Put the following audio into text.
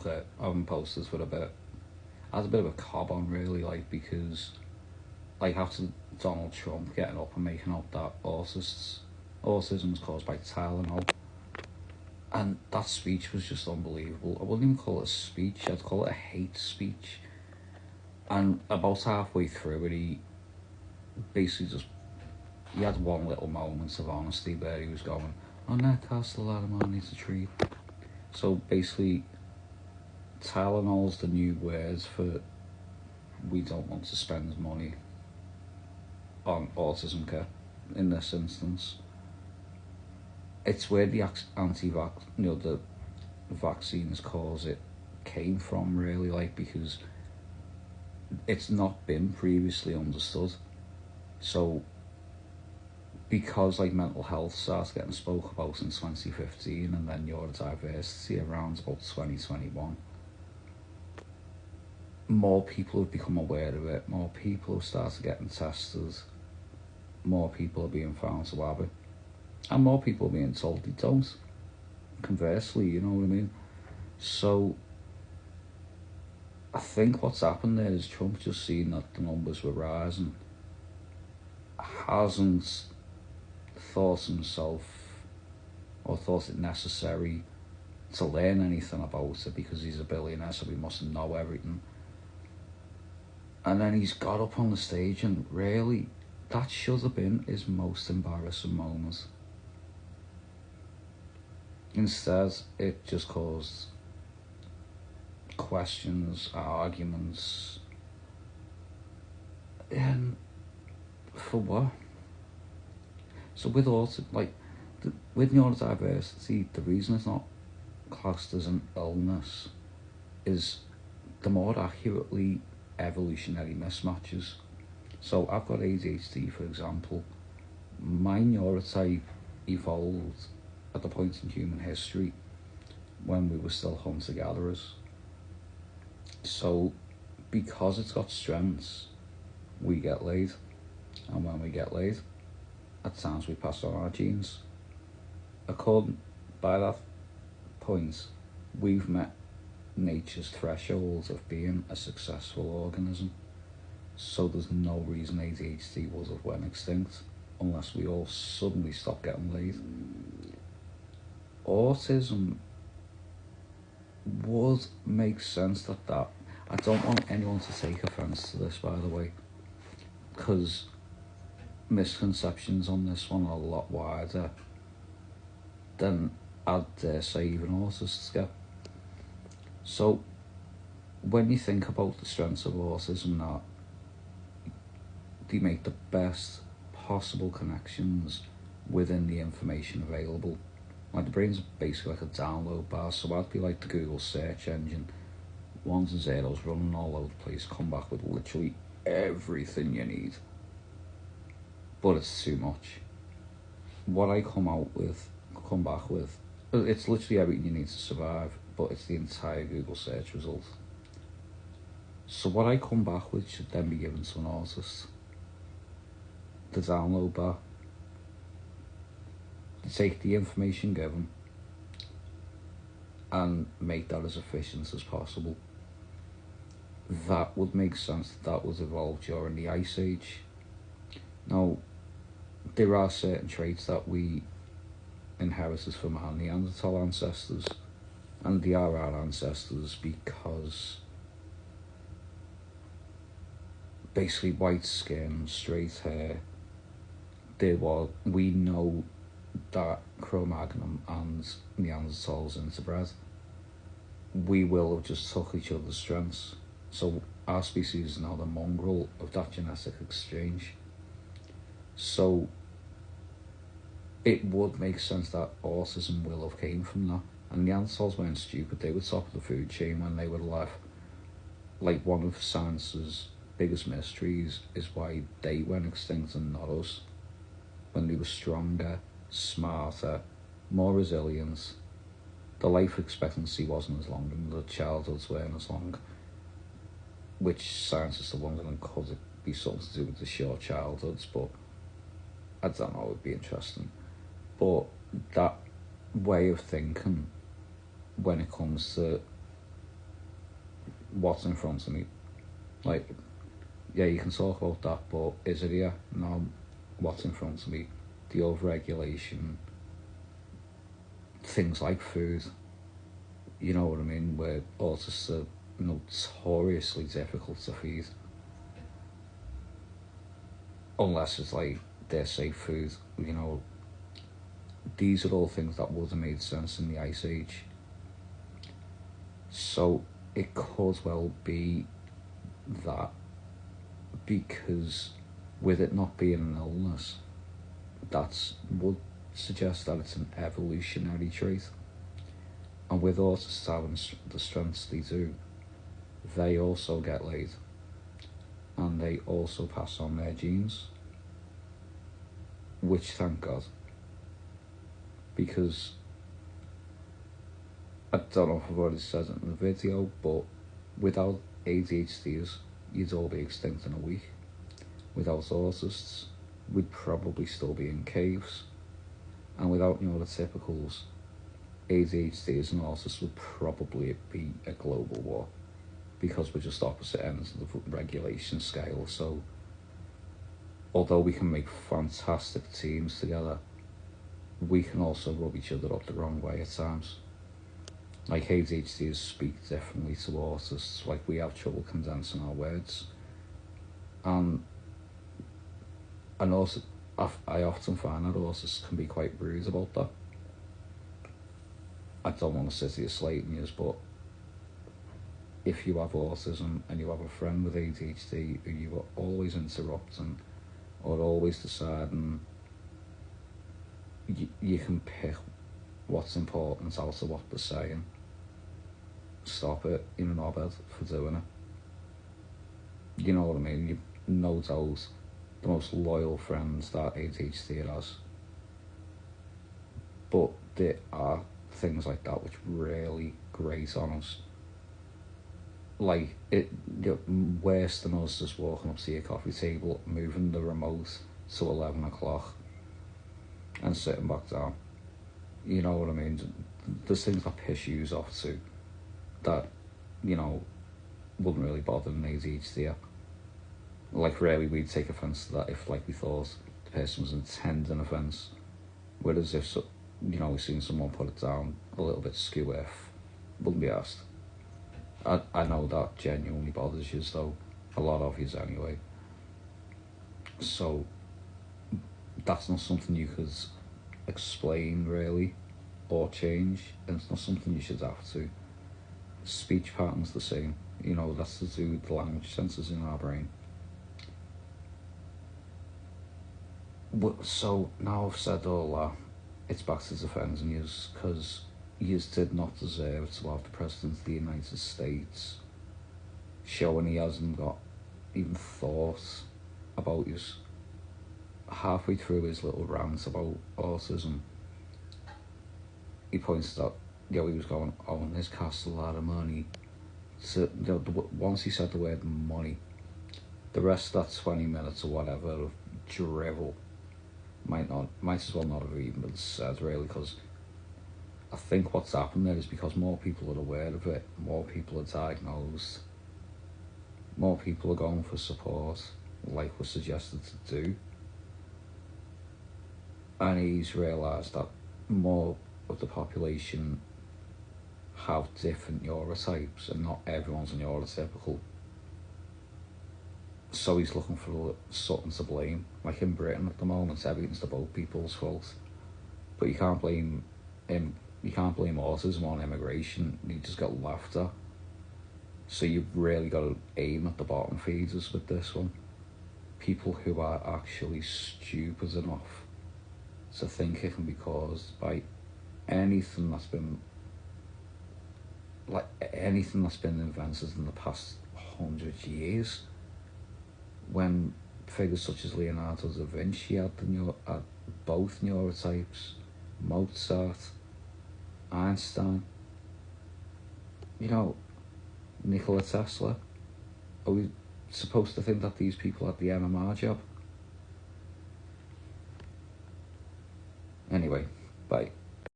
look at having posters for a bit. Has a bit of a cob on, really, like, because, like, after Donald Trump getting up and making out that autism is caused by Tylenol, and that speech was just unbelievable. I wouldn't even call it a speech, I'd call it a hate speech. And about halfway through it, he basically just, he had one little moment of honesty where he was going, "Oh, that costs a lot of money to treat." So basically, Tylenol's the new words for we don't want to spend money on autism care in this instance. It's where the the vaccines cause it came from, really, like, because it's not been previously understood. So because, like, mental health started getting spoke about in 2015, and then neurodiversity around about 2021, more people have become aware of it, more people have started getting tested, more people are being found to have it, and more people are being told they don't, conversely, you know what I mean? So I think what's happened there is Trump just seen that the numbers were rising, hasn't thought himself or thought it necessary to learn anything about it because he's a billionaire, so he mustn't know everything. And then he's got up on the stage, and really, that should have been his most embarrassing moment. Instead, it just caused questions, arguments, and for what? So with with neurodiversity, the reason it's not classed as an illness is the more accurately evolutionary mismatches. So I've got ADHD, for example. My neurotype evolved at the point in human history when we were still hunter-gatherers. So because it's got strengths, we get laid. And when we get laid, at times we pass on our genes. By that point, we've met nature's threshold of being a successful organism. So there's no reason ADHD would have went extinct unless we all suddenly stop getting laid. Autism would make sense that I don't want anyone to take offence to this, by the way, because misconceptions on this one are a lot wider than I'd dare say even autists get. So when you think about the strengths of autism, that they make the best possible connections within the information available. Like, the brain's basically like a download bar, so I'd be like the Google search engine, ones and zeros running all over the place, come back with literally everything you need. But it's too much. What I come back with, it's literally everything you need to survive, but it's the entire Google search result. So what I come back with should then be given to an artist. The download bar. To take the information given and make that as efficient as possible. That would make sense that was evolved during the Ice Age. Now, there are certain traits that we inherited from our Neanderthal ancestors, and they are our ancestors because basically white skin, straight hair, we know that Cro-Magnon and Neanderthals interbred. We will have just took each other's strengths. So our species is now the mongrel of that genetic exchange. So it would make sense that autism will have came from that. And Neanderthals weren't stupid, they were top of the food chain when they were alive. Like, one of science's biggest mysteries is why they went extinct and not us. When they were stronger, smarter, more resilient, the life expectancy wasn't as long and the childhoods weren't as long, which scientists are wondering, could it be something to do with the short childhoods? But I don't know, it would be interesting. But that way of thinking when it comes to what's in front of me. Like, yeah, you can talk about that, but is it here? No, what's in front of me? The overregulation, things like food, you know what I mean, where autists are notoriously difficult to feed. Unless it's like their safe food, these are all things that would have made sense in the Ice Age. So it could well be that, because with it not being an illness, that would suggest that it's an evolutionary trait. And with autists having the strengths they do, they also get laid. And they also pass on their genes. Which, thank God. Because, I don't know if I've already said it in the video, but without ADHDers, you'd all be extinct in a week. Without autists, we'd probably still be in caves. And without neurotypicals, ADHDers and autists would probably be a global war, because we're just opposite ends of the regulation scale. So although we can make fantastic teams together, we can also rub each other up the wrong way at times. Like, ADHDers speak differently to autists. Like, we have trouble condensing our words. And also, I often find that autists can be quite rude about that. I don't want to sit here slating you, but if you have autism and you have a friend with ADHD who you are always interrupting or always deciding, you can pick what's important out of what they're saying. Stop it. You're an knobhead for doing it. You know what I mean? You've no doubt the most loyal friends that ADHD has. But there are things like that which really grate on us. Like, worse than us just walking up to your coffee table, moving the remote to 11 o'clock and sitting back down. You know what I mean? There's things that piss you off too, that, wouldn't really bother an ADHD. Like, really, we'd take offence to that if, like, we thought the person was intending offence. Whereas if, we've seen someone put it down a little bit skew-if, wouldn't be asked. I know that genuinely bothers you, though, a lot of you anyway. So that's not something you could explain, really, or change, and it's not something you should have to. Speech pattern's the same, that's to do with the language sensors in our brain. So now I've said all that, it's back to defending yous, because yous did not deserve to have the President of the United States showing he hasn't got even thought about yous. Halfway through his little rant about autism, he pointed out, he was going, and this costs a lot of money. So, once he said the word money, the rest of that 20 minutes or whatever of drivel might as well not have even been said, really, because I think what's happened there is because more people are aware of it, more people are diagnosed, more people are going for support, like was suggested to do. And he's realised that more of the population have different neurotypes and not everyone's a neurotypical. So he's looking for something to blame. Like in Britain at the moment, everything's the boat people's fault. But you can't blame him. You can't blame autism on immigration. You just got laughed at. So you've really got to aim at the bottom feeders with this one. People who are actually stupid enough to think it can be caused by anything that's been invented in the past 100 years. When figures such as Leonardo da Vinci had both neurotypes, Mozart, Einstein, Nikola Tesla. Are we supposed to think that these people had the MMR job?